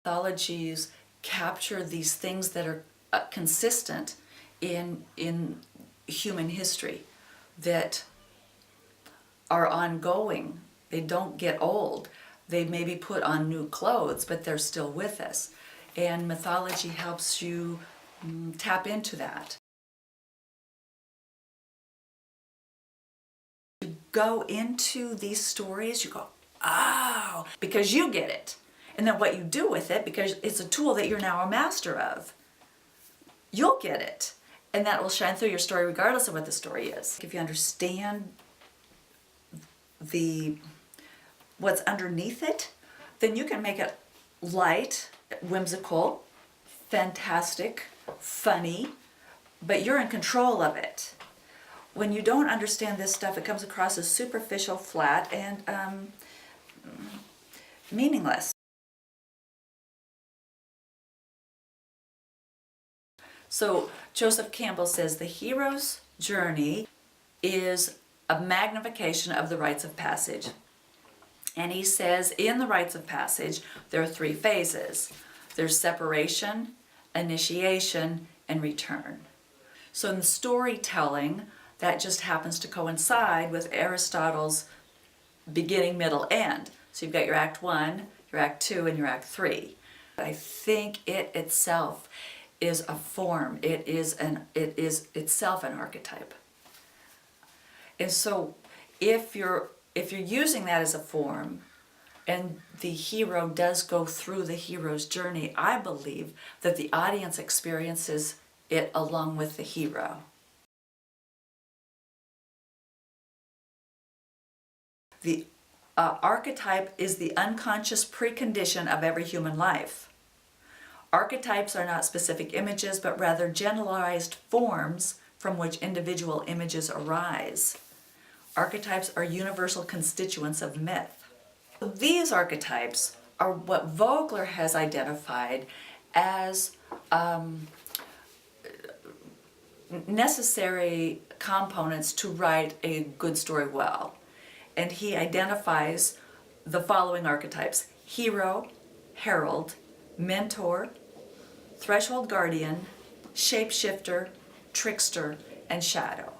Mythologies capture these things that are consistent in human history, that are ongoing. They don't get old. They maybe put on new clothes, but they're still with us. And mythology helps you tap into that. You go into these stories, you go, oh, because you get it. And then what you do with it, because it's a tool that you're now a master of, you'll get it. And that will shine through your story regardless of what the story is. If you understand what's underneath it, then you can make it light, whimsical, fantastic, funny, but you're in control of it. When you don't understand this stuff, it comes across as superficial, flat, and meaningless. So Joseph Campbell says the hero's journey is a magnification of the rites of passage. And he says in the rites of passage, there are 3 phases. There's separation, initiation, and return. So in the storytelling, that just happens to coincide with Aristotle's beginning, middle, end. So you've got your Act 1, your Act 2, and your Act 3. I think it itself is a form. It is itself an archetype. And so if you're using that as a form, and the hero does go through the hero's journey, I believe that the audience experiences it along with the hero. The archetype is the unconscious precondition of every human life. Archetypes are not specific images, but rather generalized forms from which individual images arise. Archetypes are universal constituents of myth. These archetypes are what Vogler has identified as necessary components to write a good story well. And he identifies the following archetypes: hero, herald, mentor, threshold guardian, shapeshifter, trickster, and shadow.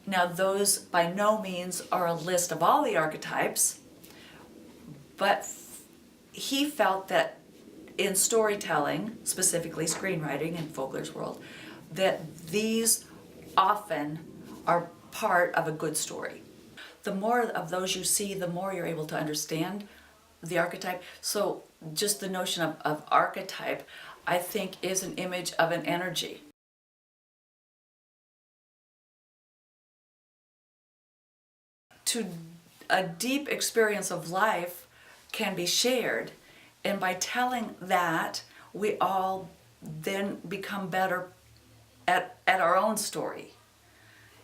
Now those by no means are a list of all the archetypes, but he felt that in storytelling, specifically screenwriting in Vogler's world, that these often are part of a good story. The more of those you see, the more you're able to understand the archetype. So just the notion of archetype, I think, is an image of an energy. To a deep experience of life can be shared, and by telling that, we all then become better at our own story.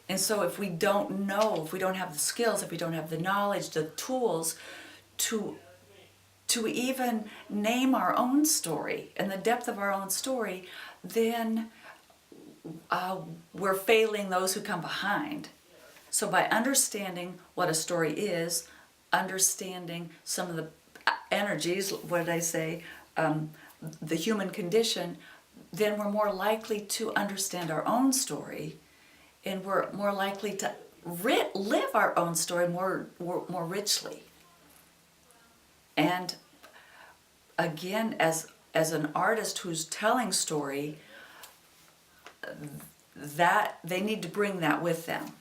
And so if we don't know, if we don't have the skills, if we don't have the knowledge, the tools to even name our own story and the depth of our own story, then we're failing those who come behind. So by understanding what a story is, understanding some of the energies, what did I say, the human condition, then we're more likely to understand our own story, and we're more likely to live our own story more richly. And again, as an artist who's telling story, that they need to bring that with them.